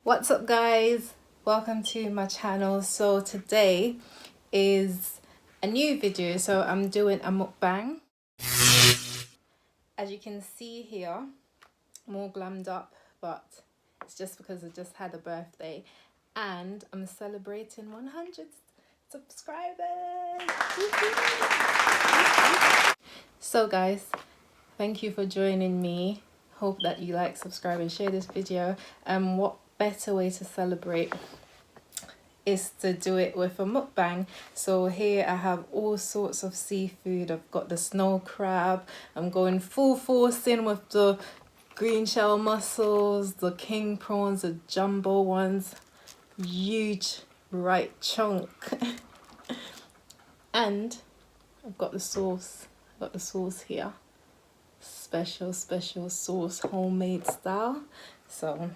What's up, guys? Welcome to my channel. So today is a new video. So I'm doing a mukbang. As you can see here, more glammed up, but it's just because I just had a birthday and I'm celebrating 100 subscribers. So guys, thank you for joining me. Hope that you like, subscribe and share this video. What better way to celebrate is to do it with a mukbang. So here I have all sorts of seafood. I've got the snow crab. I'm going full force in with the green shell mussels, the king prawns, the jumbo ones, huge right chunk. And I've got the sauce. I've got the sauce here. Special sauce, homemade style. So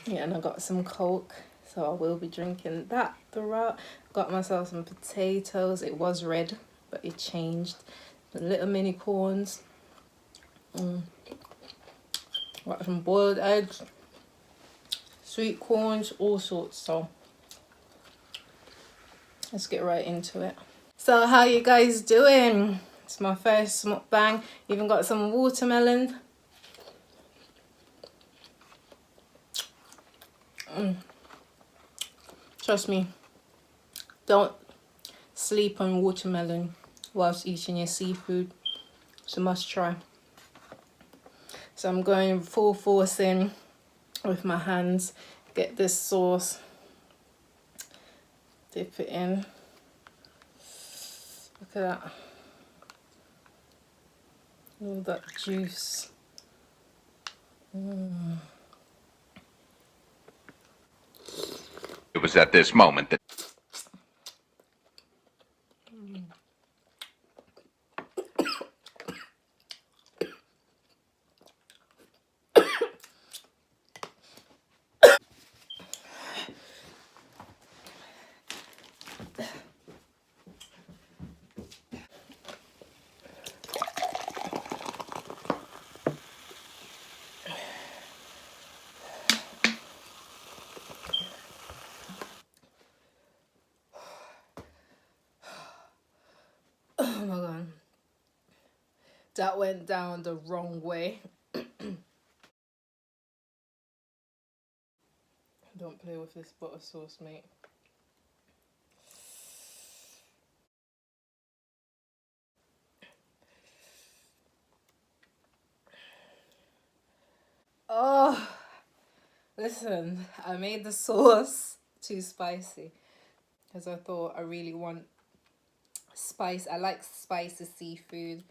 yeah, and I got some Coke, so I will be drinking that throughout. Got myself some potatoes. It was red, but it changed. The little mini corns. Got some boiled eggs, sweet corns, all sorts. So let's get right into it. So how you guys doing? It's my first mukbang. Even got some watermelon. Trust me, don't sleep on watermelon whilst eating your seafood. It's a must try. So I'm going full force in with my hands. Get this sauce. Dip it in. Look at that. All that juice. It was at this moment that Oh my god. That went down the wrong way. Don't play with this butter sauce, mate. Oh, listen, I made the sauce too spicy because I thought I really want spice. I like spicy seafood,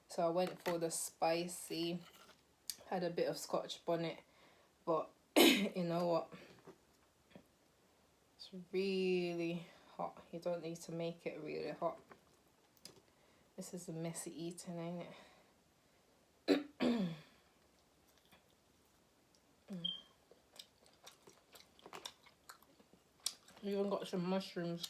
so I went for the spicy. Had a bit of scotch bonnet, but you know what? It's really hot. You don't need to make it really hot. This is a messy eating, ain't it? Even got some mushrooms.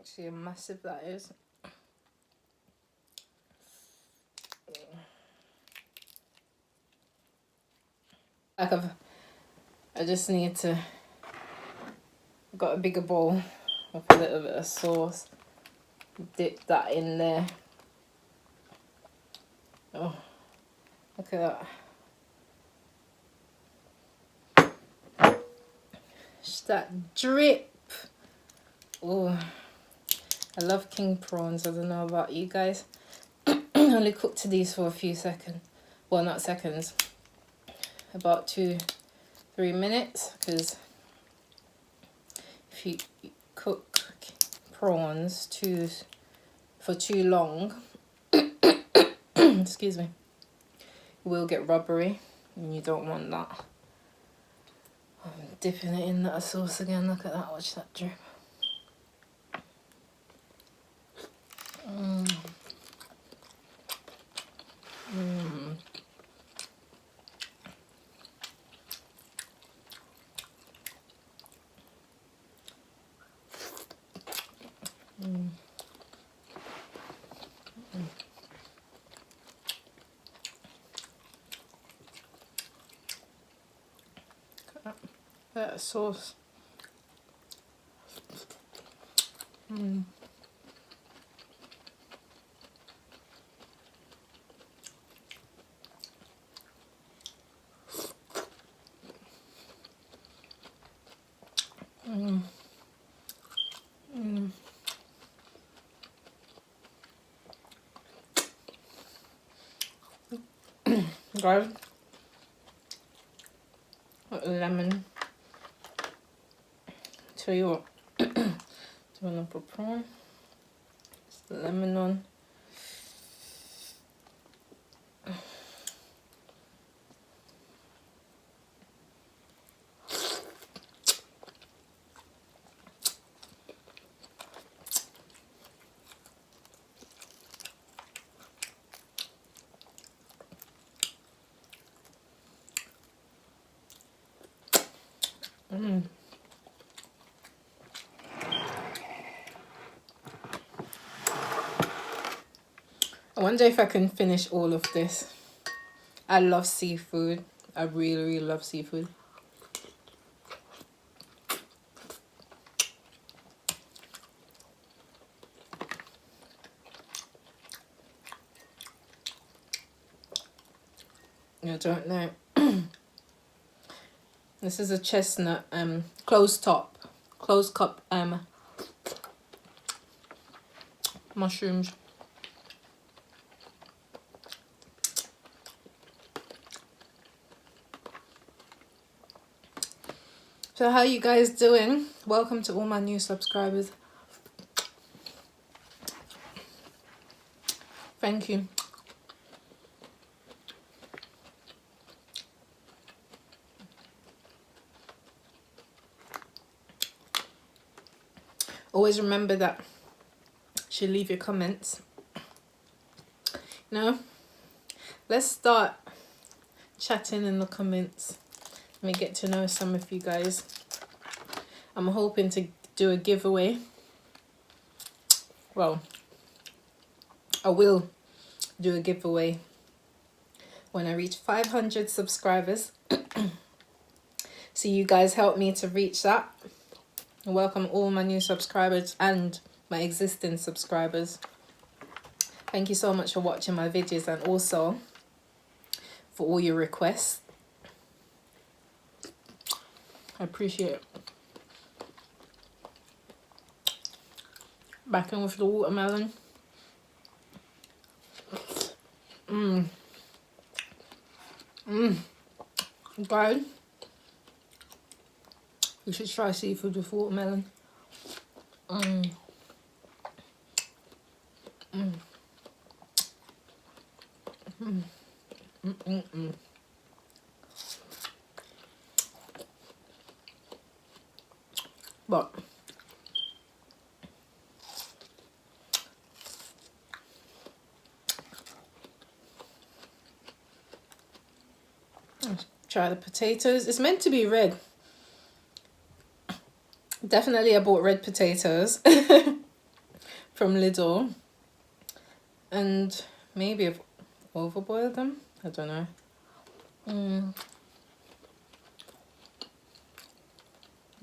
See how massive that is. Like I just need to. Got a bigger bowl with a little bit of sauce. Dip that in there. Oh, look at that. Just that drip. Oh, I love king prawns. I don't know about you guys. I only cooked these for a few seconds. Well, not seconds. About 2-3 minutes, because if you cook prawns for too long, excuse me, it will get rubbery, and you don't want that. I'm dipping it in that sauce again. Look at that. Watch that drip. Mm. That sauce. Mm. Mm. Mm. Guys, lemon. Tell you what, do you want to put prawn? It's the lemon on. Mm. I wonder if I can finish all of this. I love seafood. I really, really love seafood. I don't know. This is a chestnut closed cup mushrooms. So how you guys doing? Welcome to all my new subscribers. Thank you. Always remember that you should leave your comments. No, let's start chatting in the comments. Let me get to know some of you guys. I'm hoping to do a giveaway. Well, I will do a giveaway when I reach 500 subscribers. So you guys help me to reach that. And welcome all my new subscribers and my existing subscribers. Thank you so much for watching my videos and also for all your requests. I appreciate it. Back in with the watermelon. Mmm. Mmm. Guys, you should try seafood with watermelon. Mmm. Mmm. Mmm. Mmm. Mmm. Mmm. But let's try the potatoes. It's meant to be red. Definitely I bought red potatoes from Lidl. And maybe I've overboiled them. I don't know. Mmm.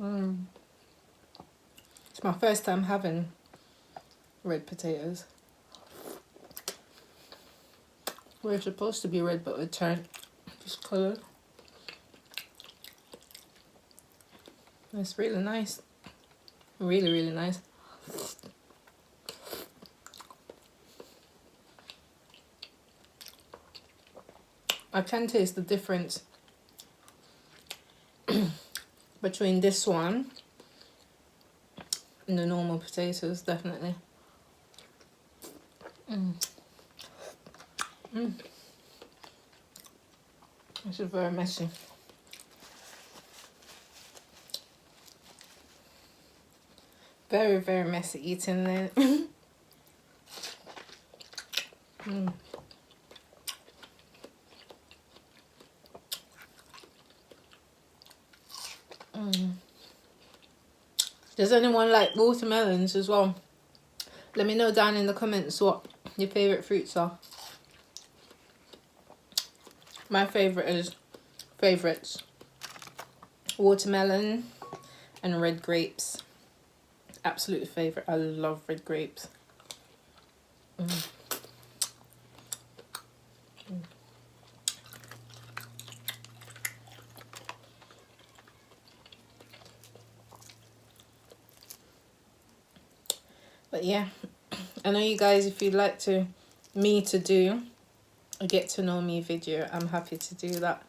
Mmm. It's my first time having red potatoes. We're supposed to be red, but we turned this colour. It's really nice. Really, really nice. I can taste the difference between this one and the normal potatoes, definitely. Mmm. Mmm. This is very messy. Very, very messy eating there. Mm. Mm. Does anyone like watermelons as well? Let me know down in the comments what your favourite fruits are. My favourites watermelon and red grapes. Absolute favourite. I love red grapes. But yeah, I know you guys, if you'd like me to do a get to know me video, I'm happy to do that.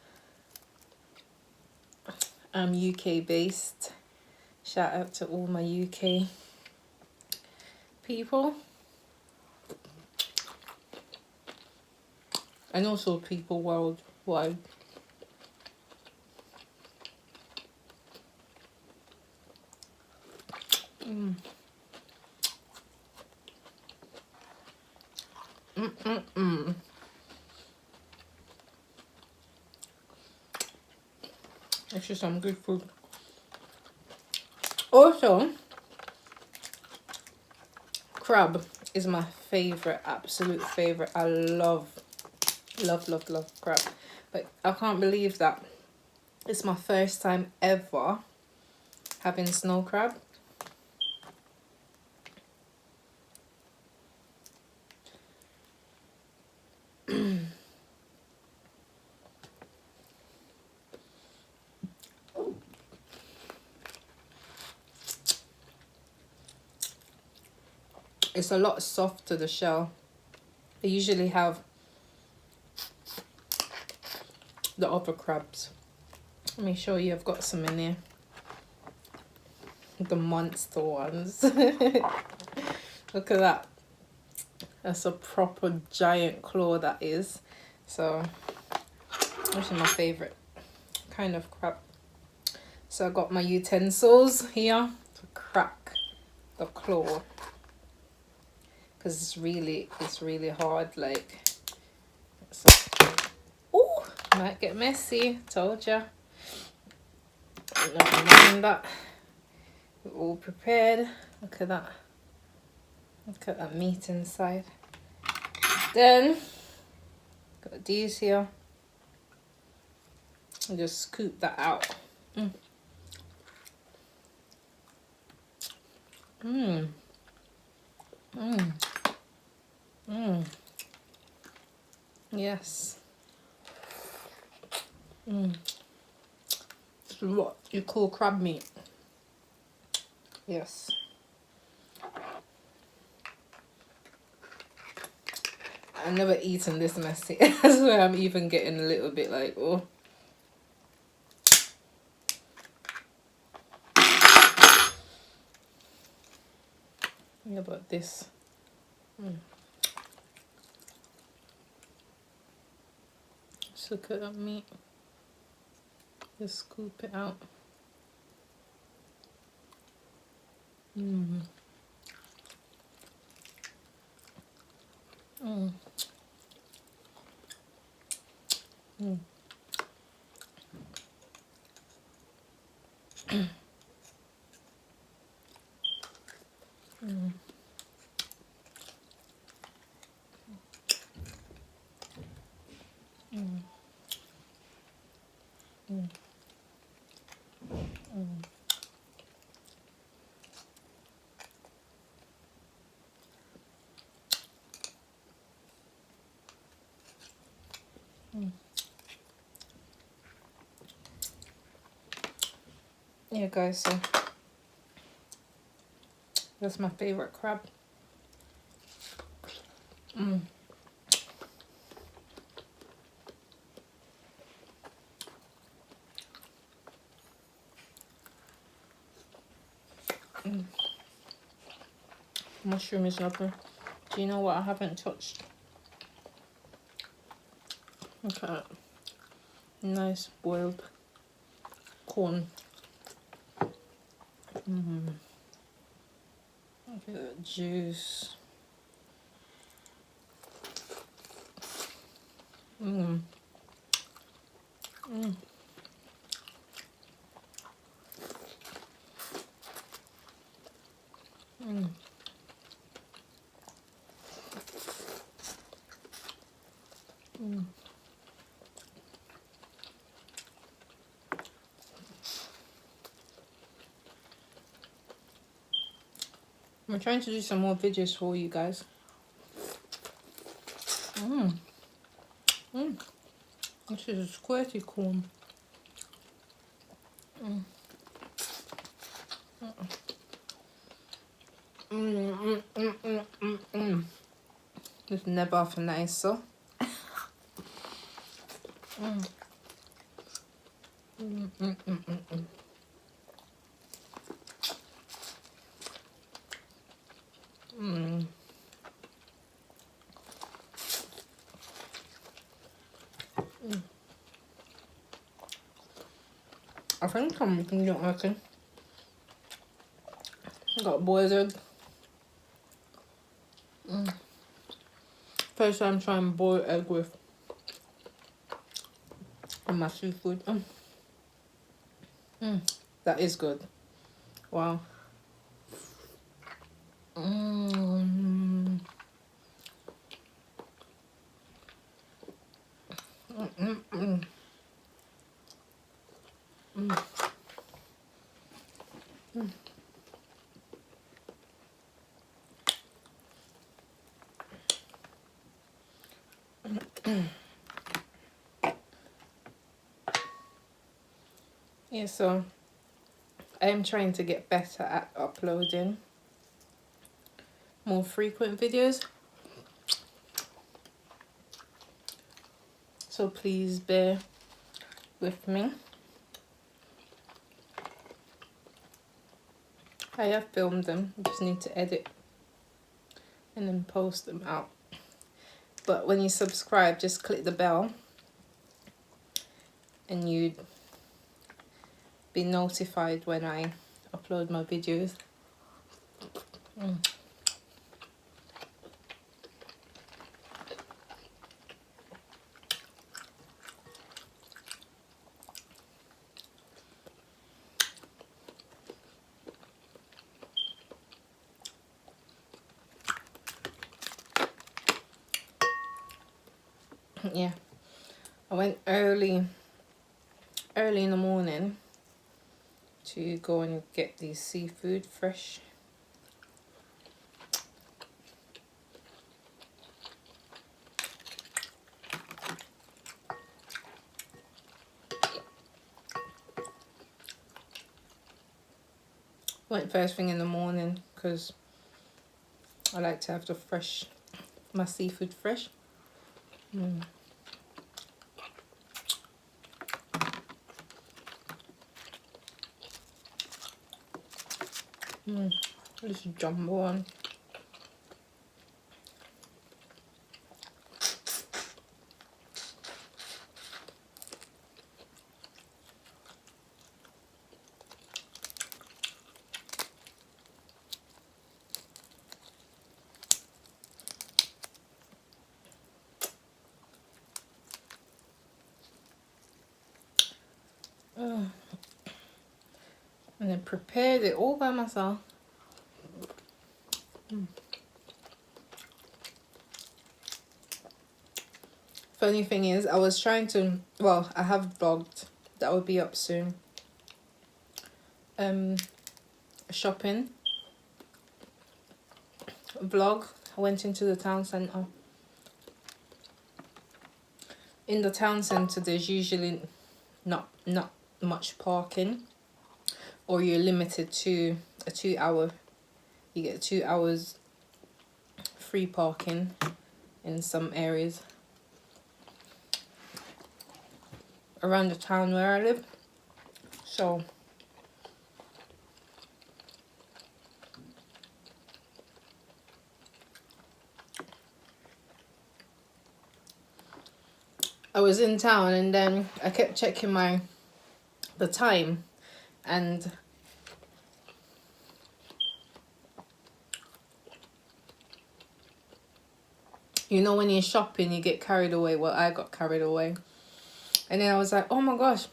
I'm UK based. Shout out to all my UK people. And also people worldwide. It's just some good food. Also, crab is my favourite, absolute favourite. I love crab. But I can't believe that it's my first time ever having snow crab. It's a lot softer, the shell. They usually have the other crabs. Let me show you, I've got some in there. The monster ones. Look at that. That's a proper giant claw, that is. So, this is my favourite kind of crab. So I got my utensils here to crack the claw. Because it's really hard, like. So, ooh, might get messy, told ya. Never mind that. We're all prepared. Look at that. Look at that meat inside. Then, got these here. And just scoop that out. Yes. This is what you call crab meat. Yes. I've never eaten this messy. That's why I'm even getting a little bit like, oh. Think about this. Just look at that meat. Just scoop it out. Yeah, guys, so that's my favorite crab. Mushroom is lovely. Do you know what I haven't touched? Look at that. Nice boiled corn. Look at that juice. I'm trying to do some more videos for you guys. This is a squirty corn. It's never half nice, so. I think I'm making it working. Got boiled egg. First time trying boiled egg with my seafood. That is good. Wow. Yeah, so I am trying to get better at uploading more frequent videos. So please bear with me. I have filmed them, I just need to edit and then post them out. But when you subscribe, just click the bell and you'd be notified when I upload my videos. Yeah, I went early in the morning to go and get the seafood fresh. Went first thing in the morning because I like to have my seafood fresh. This jumbo one. And I prepared it all by myself. Funny thing is, I was trying to, well, I have vlogged, that will be up soon. Shopping vlog. I went into the town centre. In the town centre, there's usually not much parking, or you're limited to a 2 hour. You get 2 hours free parking in some areas around the town where I live. So I was in town and then I kept checking the time, and you know when you're shopping you get carried away. Well, I got carried away, and then I was like, oh my gosh,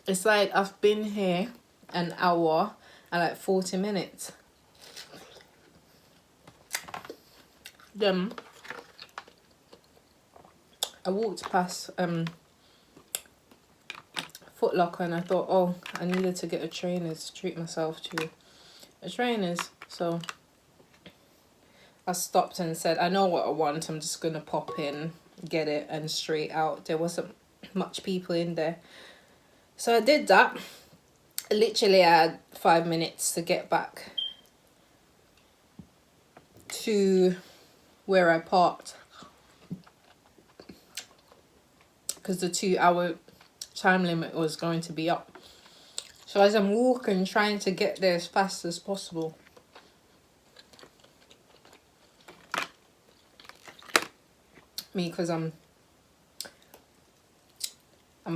it's like I've been here an hour and like 40 minutes. Then I walked past Foot Locker and I thought, oh, I needed to get a trainers to treat myself to a trainers. So I stopped and said, I know what I want. I'm just going to pop in, get it, and straight out. There wasn't much people in there. So I did that. Literally, I had 5 minutes to get back to where I parked, because the 2 hour time limit was going to be up. So as I'm walking, trying to get there as fast as possible, because I'm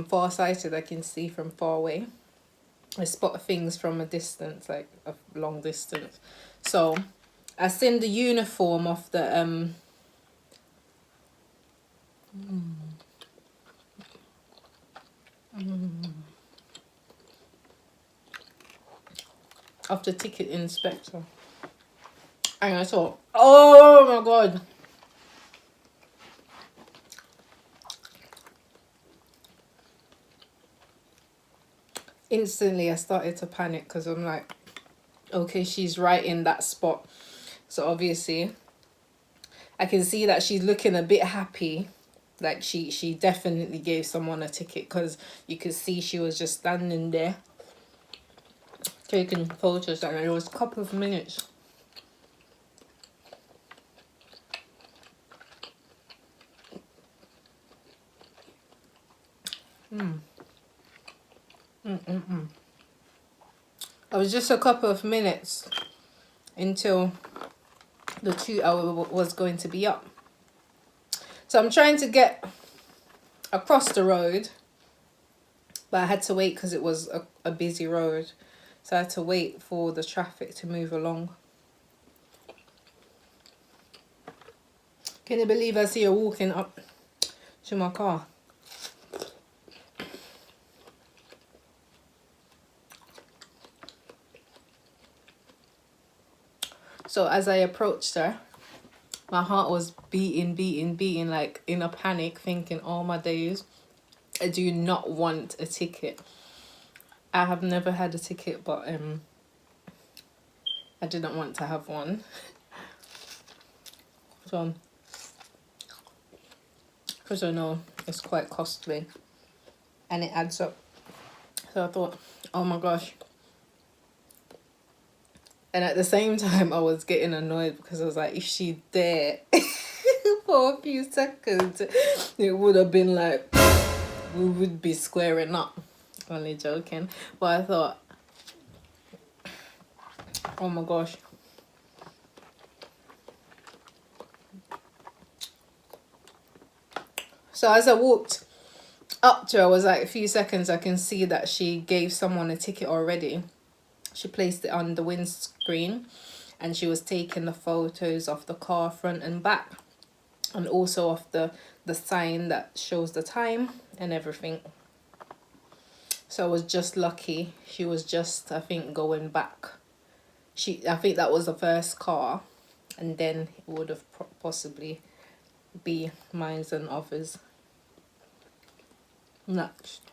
farsighted, I can see from far away. I spot things from a distance, like a long distance. So I seen the uniform of the of the ticket inspector, and I thought, oh my god. Instantly I started to panic, because I'm like, okay, she's right in that spot. So obviously I can see that she's looking a bit happy. Like she definitely gave someone a ticket, because you could see she was just standing there taking photos, and it was a couple of minutes. It was just a couple of minutes until the 2 hour was going to be up. So I'm trying to get across the road, but I had to wait because it was a busy road. So I had to wait for the traffic to move along. Can you believe I see her walking up to my car? So as I approached her, my heart was beating, like in a panic, thinking, oh my days, I do not want a ticket. I have never had a ticket, but I didn't want to have one. So, because I know it's quite costly and it adds up. So I thought, oh my gosh. And at the same time, I was getting annoyed, because I was like, if she there for a few seconds, it would have been like, we would be squaring up. Only joking. But I thought, oh my gosh. So as I walked up to her, I was like, a few seconds, I can see that she gave someone a ticket already. She placed it on the windscreen, and she was taking the photos of the car front and back, and also of the sign that shows the time and everything. So I was just lucky. She was just, I think, going back. I think that was the first car, and then it would have possibly be mine and others next.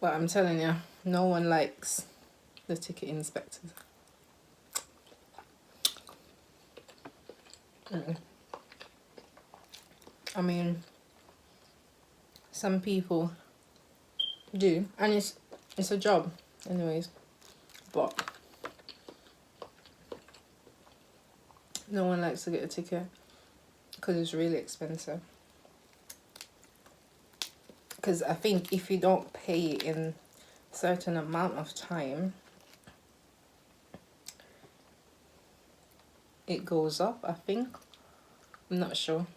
But I'm telling you, no one likes the ticket inspectors. I mean, some people do, and it's a job anyways, but no one likes to get a ticket because it's really expensive. Because I think if you don't pay in a certain amount of time, it goes up, I think. I'm not sure.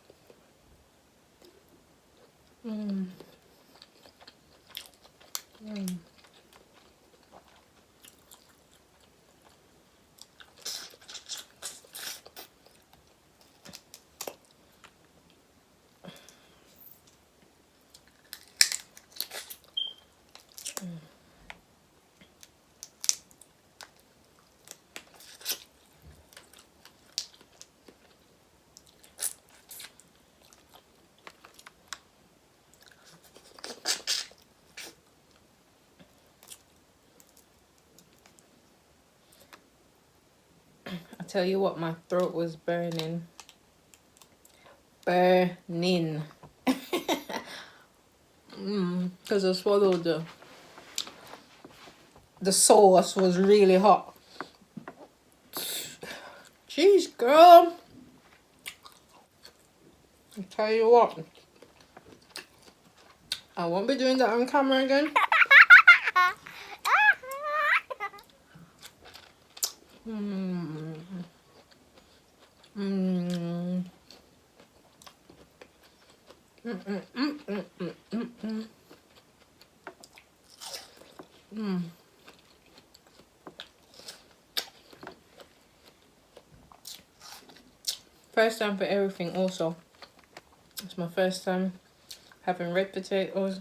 I tell you what, my throat was burning. Burning. Because I swallowed the sauce was really hot. Jeez, girl. I tell you what, I won't be doing that on camera again. Mm. Mm. Mm, mm, mm, mm, mm, mm, mm. Mm. First time for everything also. It's my first time having red potatoes.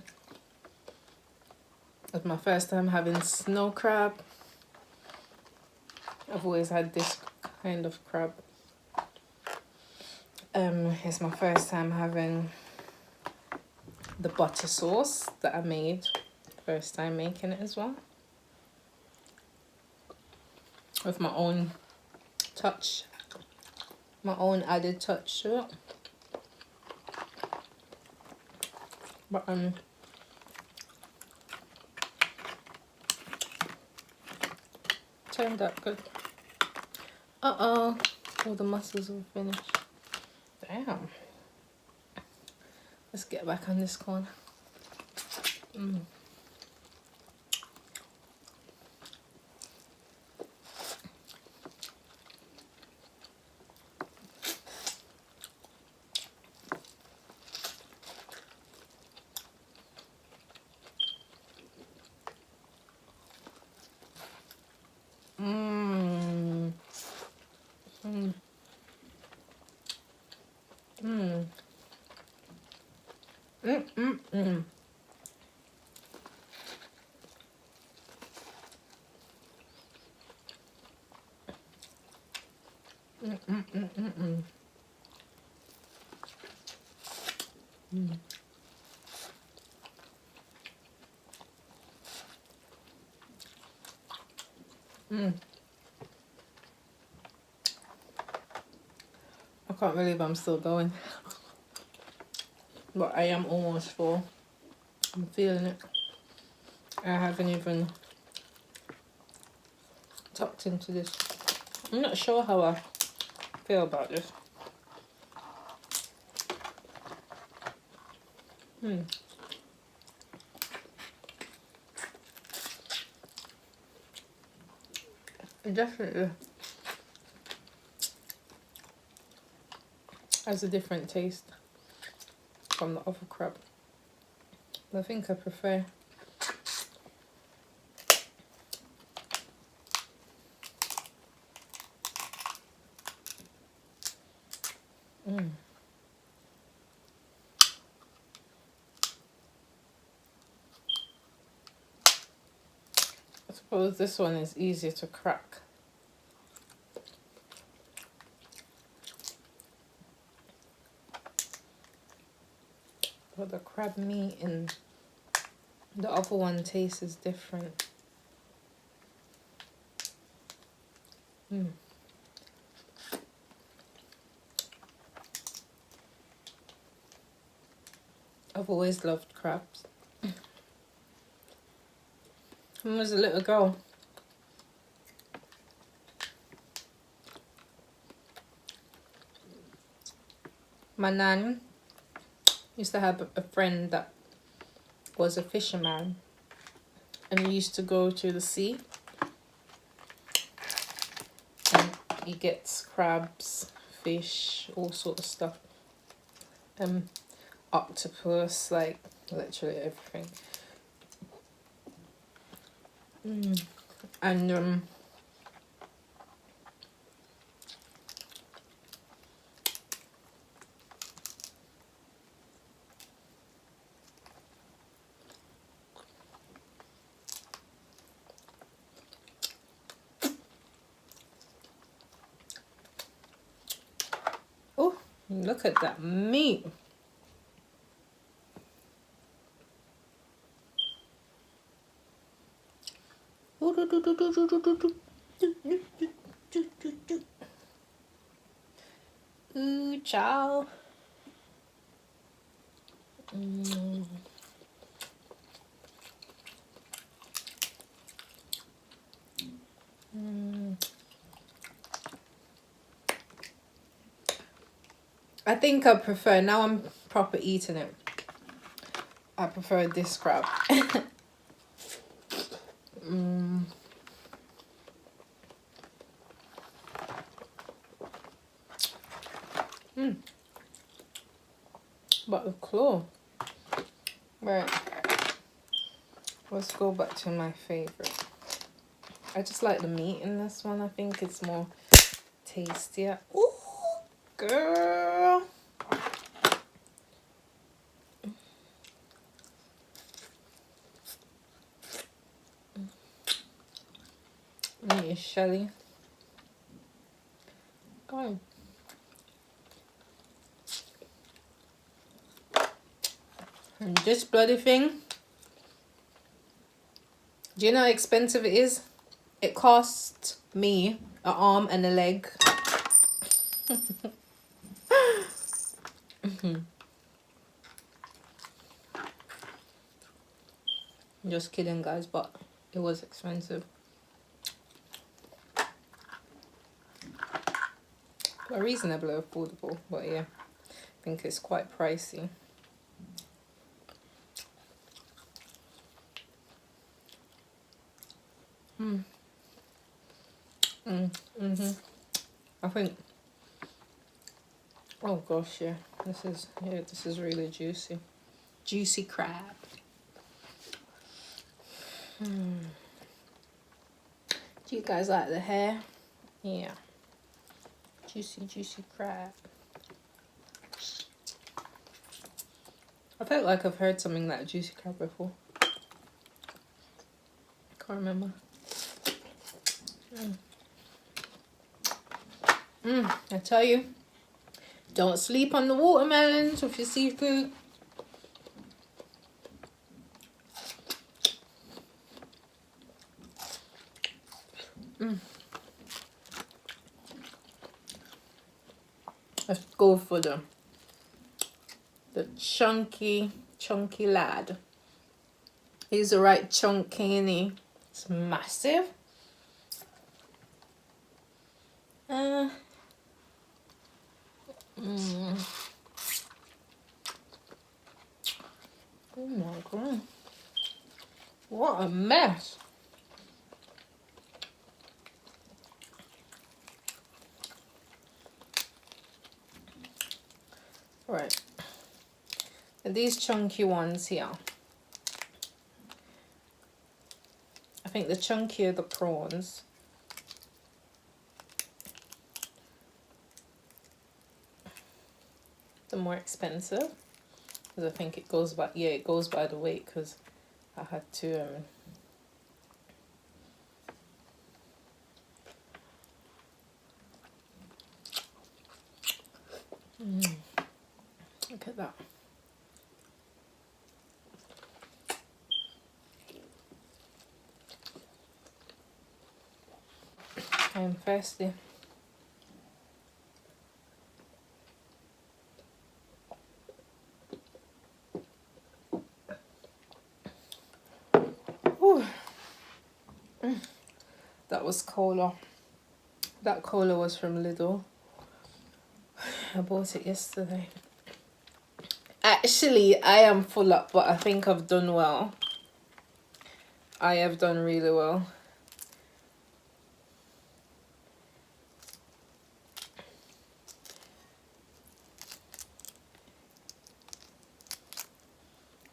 It's my first time having snow crab. I've always had this kind of crab. It's my first time having the butter sauce that I made. First time making it as well. With my own touch. My own added touch to it. But turned out good. Uh-oh. All the mussels are finished. Damn. Let's get back on this corner. Mm. Mmm. Mm. Mm. Mm. Mm. Mm. Mm. Mm. Mm. Mm. Mm. Mm. Mm. I can't believe I'm still going. But I am almost full. I'm feeling it. I haven't even tucked into this. I'm not sure how I feel about this. Mm. It definitely has a different taste from the other crab. I think I prefer I suppose this one is easier to crack. But the crab meat in the other one tastes different. Mm. I've always loved crabs. When I was a little girl, my nan used to have a friend that was a fisherman, and he used to go to the sea and he gets crabs, fish, all sort of stuff, octopus, like literally everything. And oh, look at that meat. Ooh, ciao. Mm. Mm. I think I prefer, now I'm proper eating it, I prefer this crab. Mm. Mm. But the claw. Right. Let's go back to my favorite. I just like the meat in this one. I think it's more tastier. Ooh, girl. Meat is shelly. Go on. And this bloody thing, do you know how expensive it is? It cost me an arm and a leg. Just kidding, guys, but it was expensive. But reasonably affordable, but yeah, I think it's quite pricey. I think, oh gosh, yeah, this is really juicy. Juicy crab. Do you guys like the hair? Yeah. Juicy crab. I felt like I've heard something like juicy crab before. Can't remember. I tell you, don't sleep on the watermelons with your seafood. Let's go for the chunky lad. He's the right chunky, ain't he? It's massive. Oh my god. What a mess. Right. And these chunky ones here. I think the chunkier the prawns, the more expensive. Because I think it goes by, yeah, it goes by the weight, because I had to look at that. I'm thirsty. Whew. That was cola. That cola was from Lidl. I bought it yesterday. Actually, I am full up, but I think I've done well. I have done really well.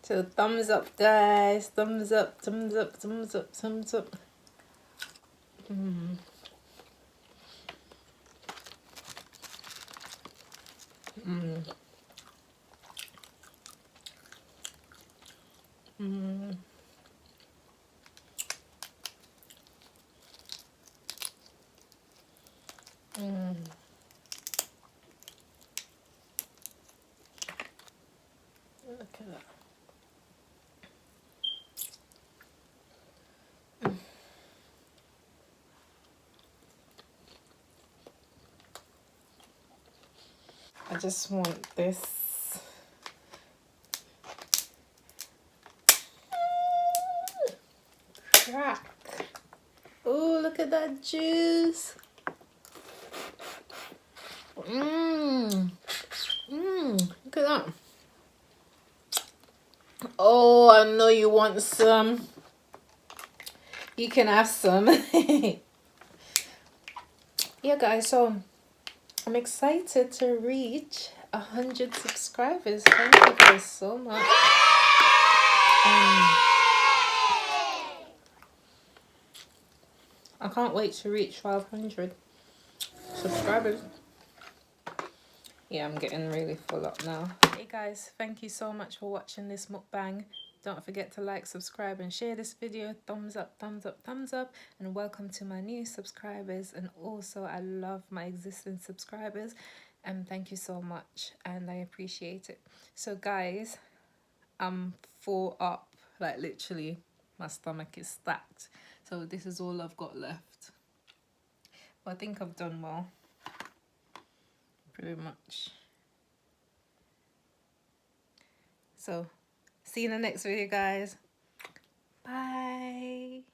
So thumbs up, guys. Thumbs up, thumbs up, thumbs up, thumbs up. Look at that. just want this. Crack. Oh, look at that juice. Look at that. Oh, I know you want some. You can have some. Yeah, guys, so I'm excited to reach 100 subscribers. Thank you guys so much. I can't wait to reach 500 subscribers. Yeah, I'm getting really full up now. Hey guys, thank you so much for watching this mukbang. Don't forget to like, subscribe and share this video. Thumbs up, thumbs up, thumbs up. And welcome to my new subscribers. And also, I love my existing subscribers. And thank you so much. And I appreciate it. So guys, I'm full up. Like literally, my stomach is stacked. So this is all I've got left. But I think I've done well. Pretty much. So, see you in the next video, guys. Bye.